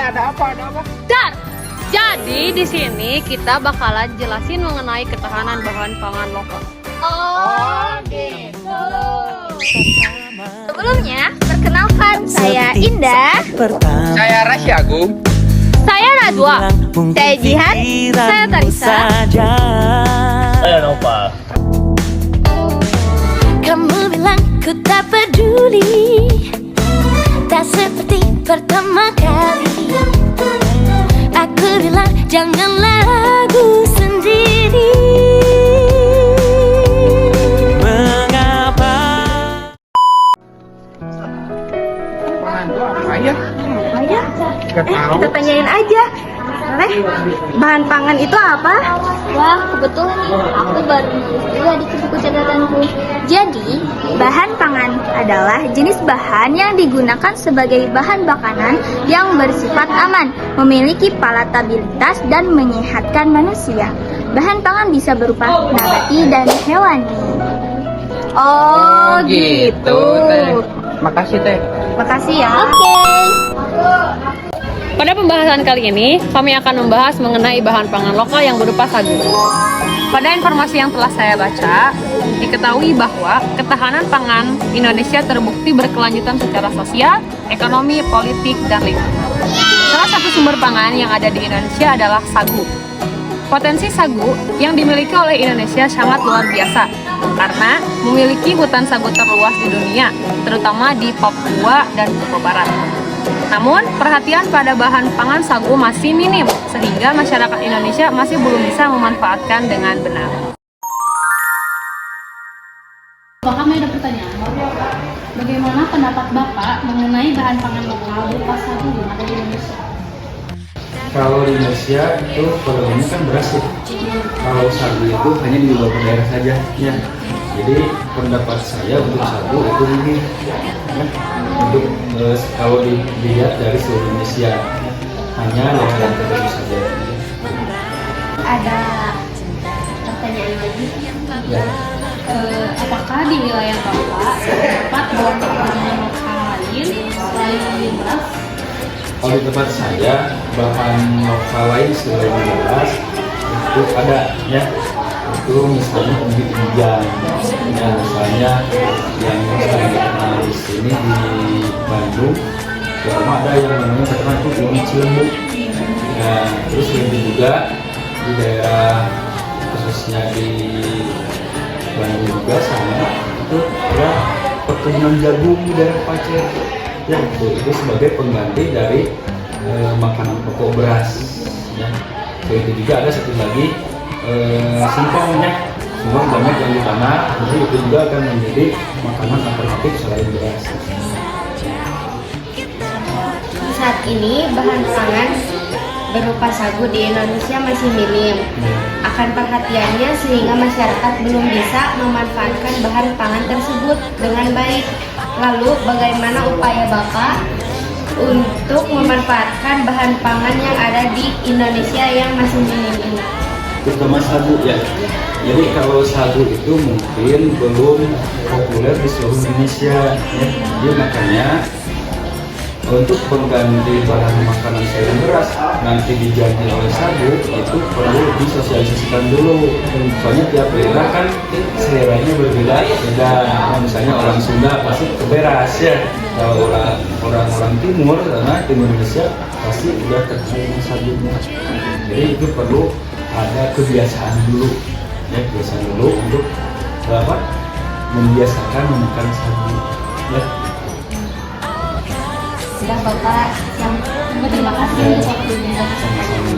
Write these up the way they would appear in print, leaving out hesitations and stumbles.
Ada apa? Dar. Jadi di sini kita bakalan jelasin mengenai ketahanan bahan pangan lokal. Oh gitu. Sebelumnya, perkenalkan saya Indah. Saya Rasya Agung. Saya Najwa. Saya Jihan. Saya Tarisa. Saya Nopal. Kamu bilang ku tak peduli, tak seperti pertama kali. Aku bilang janganlah ragu sendiri. Mengapa? Pangan itu apa ya? Ayo, Gak tahu. kita tanyain aja. Boleh? Bahan pangan itu apa? Wah, kebetulan nih, aku baru nulis juga di buku catatanku. Jadi, bahan pangan adalah jenis bahan yang digunakan sebagai bahan makanan yang bersifat aman, memiliki palatabilitas dan menyehatkan manusia. Bahan pangan bisa berupa nabati dan hewani. Oh, gitu. Teh. Makasih Teh. Makasih ya. Oke. Pada pembahasan kali ini, kami akan membahas mengenai bahan pangan lokal yang berupa sagu. Pada informasi yang telah saya baca, diketahui bahwa ketahanan pangan Indonesia terbukti berkelanjutan secara sosial, ekonomi, politik, dan lingkungan. Salah satu sumber pangan yang ada di Indonesia adalah sagu. Potensi sagu yang dimiliki oleh Indonesia sangat luar biasa karena memiliki hutan sagu terluas di dunia, terutama di Papua dan Papua Barat. Namun, perhatian pada bahan pangan sagu masih minim, sehingga masyarakat Indonesia masih belum bisa memanfaatkan dengan benar. Kami ada pertanyaan. Bagaimana pendapat Bapak mengenai bahan pangan lokal berupa sagu yang ada di Indonesia? Kalau di Indonesia itu produknya kan beras ya. Kalau sagu itu hanya di beberapa daerah saja ya. Jadi pendapat saya untuk sagu itu ini ya, untuk kalau dilihat dari seluruh Indonesia hanya daerah tertentu saja. Ada pertanyaan lagi. Ya. Apakah di wilayah Bapak terdapat bahan pangan lokal lain selain beras? Kalau di tempat saya bahan lokal lain selain beras itu ada ya. Itu misalnya umbi-umbian ya, misalnya yang saya kenal di sini di Bandung terutama ada yang namanya terkenal itu umbi Cilembu. Nah, terus lebih juga di daerah khususnya di Bandung juga sama itu ada perkebunan jagung di daerah Pacer ya, itu sebagai pengganti dari makanan pokok beras ya. Itu juga ada satu lagi singkongnya, singkong banyak yang di tanah, jadi itu juga akan menjadi makanan alternatif selain beras. Saat ini bahan pangan berupa sagu di Indonesia masih minim. Akan perhatiannya sehingga masyarakat belum bisa memanfaatkan bahan pangan tersebut dengan baik. Lalu bagaimana upaya Bapak untuk memanfaatkan bahan pangan yang ada di Indonesia yang masih minim ini? Terutama sagu ya. Jadi kalau sagu itu mungkin belum populer di seluruh Indonesia ya. Jadi makanya untuk pengganti bahan makanan selain beras nanti diganti oleh sagu itu perlu disosialisasikan dulu. Soalnya tiap daerah kan seleranya berbeda-beda. Misalnya orang Sunda pasti ke beras ya. Kalau orang timur karena timur Indonesia pasti udah terkenal dengan sagunya. Jadi itu perlu ada kebiasaan dulu ya, kebiasaan dulu untuk apa membiasakan memakan sagu ya. Sudah Bapak yang terima kasih Ya. untuk waktunya. Sama-sama.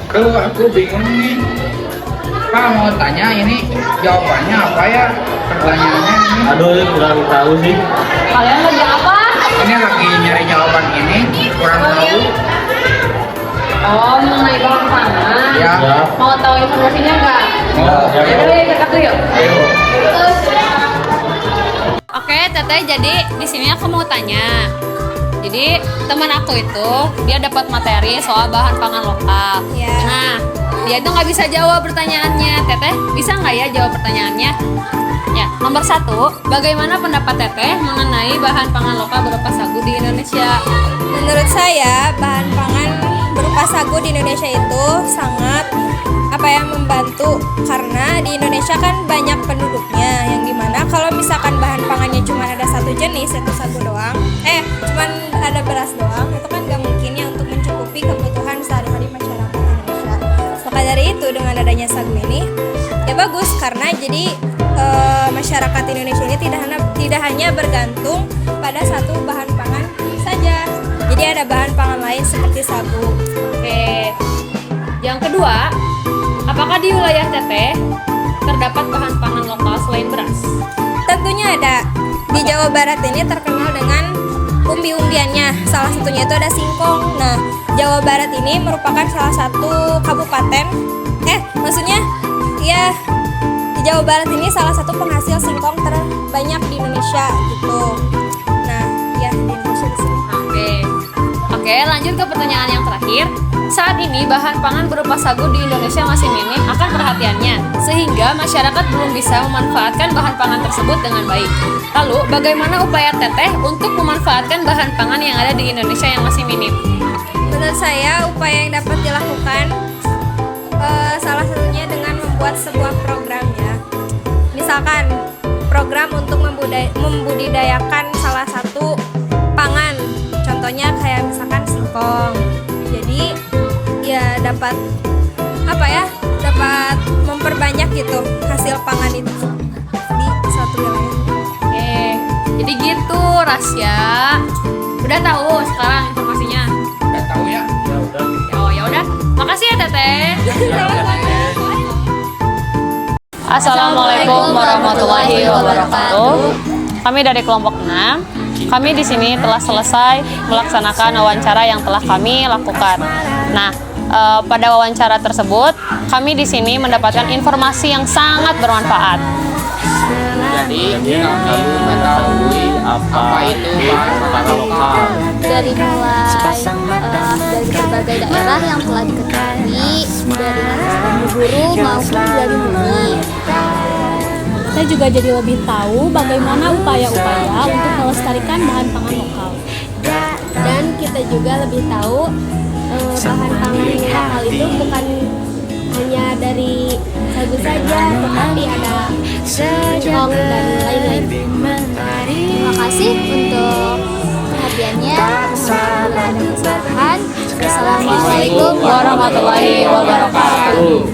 Kalau aku bingung nih, Pak mau tanya ini jawabannya apa ya? Pertanyaannya ini. Aduh, ini kurang tahu sih. Kalian lagi apa? Ini lagi nyari jawaban ini, kurang tahu. Oh, mengenai bahan pangan. Ya. Ya. Mau tahu informasinya nggak? Oh, Ya. Yaudah, kita ke yuk. ayo. Oke, Teteh, jadi di sini aku mau tanya. Jadi teman aku itu dia dapat materi soal bahan pangan lokal. Ya. Nah, dia itu nggak bisa jawab pertanyaannya. Teteh bisa nggak ya jawab pertanyaannya? Ya. Nomor 1, bagaimana pendapat Teteh mengenai bahan pangan lokal berupa sagu di Indonesia? Menurut saya, bahan pangan berupa sagu di Indonesia itu sangat membantu, karena di Indonesia kan banyak penduduknya, yang dimana kalau misalkan bahan pangannya cuma ada satu jenis, yaitu sagu doang, cuman ada beras doang, itu kan gak mungkin ya untuk mencukupi kebutuhan sehari-hari masyarakat Indonesia. Maka dari itu, dengan adanya sagu ini ya bagus, karena jadi masyarakat Indonesia ini tidak hanya bergantung pada satu bahan pangan saja, jadi ada bahan pangan lain seperti sagu. Oke. Yang kedua, apakah di wilayah Teteh terdapat bahan pangan lokal selain beras? Tentunya ada. Di Jawa Barat ini terkenal dengan umbi-umbiannya. Salah satunya itu ada singkong. Nah, Jawa Barat ini merupakan salah satu kabupaten. Di Jawa Barat ini salah satu penghasil singkong terbanyak di Indonesia gitu. Nah, ya di Indonesia di sini. Oke, lanjut ke pertanyaan yang terakhir. Saat ini bahan pangan berupa sagu di Indonesia masih minim akan perhatiannya, sehingga masyarakat belum bisa memanfaatkan bahan pangan tersebut dengan baik. Lalu, bagaimana upaya Teteh untuk memanfaatkan bahan pangan yang ada di Indonesia yang masih minim? Menurut saya, upaya yang dapat dilakukan salah satunya dengan membuat sebuah program ya. Misalkan program untuk membudidayakan salah satu pangan. Contohnya kayak misalkan singkong. Jadi ya dapat memperbanyak gitu hasil pangan itu di suatu wilayah. Oke, jadi gitu Rasya. Udah tahu sekarang informasinya? Udah tahu ya? Oh ya udah, makasih ya Teteh. Assalamualaikum warahmatullahi wabarakatuh. Kami dari kelompok 6. Kami di sini telah selesai melaksanakan wawancara yang telah kami lakukan. Nah, pada wawancara tersebut, kami di sini mendapatkan informasi yang sangat bermanfaat. Jadi kami mengetahui apa itu bahan pangan lokal. Dari mulai dari berbagai daerah yang telah diketahui, dari guru maupun dari bumi. Saya juga jadi lebih tahu bagaimana upaya-upaya untuk melestarikan bahan pangan lokal. Dan kita juga lebih tahu bahan pangan lokal itu bukan hanya dari sagu saja, tetapi ada singkong dan lain-lain. Terima kasih untuk perhatiannya. Semoga ada kesalahan. Wassalamualaikum Warahmatullahi wabarakatuh.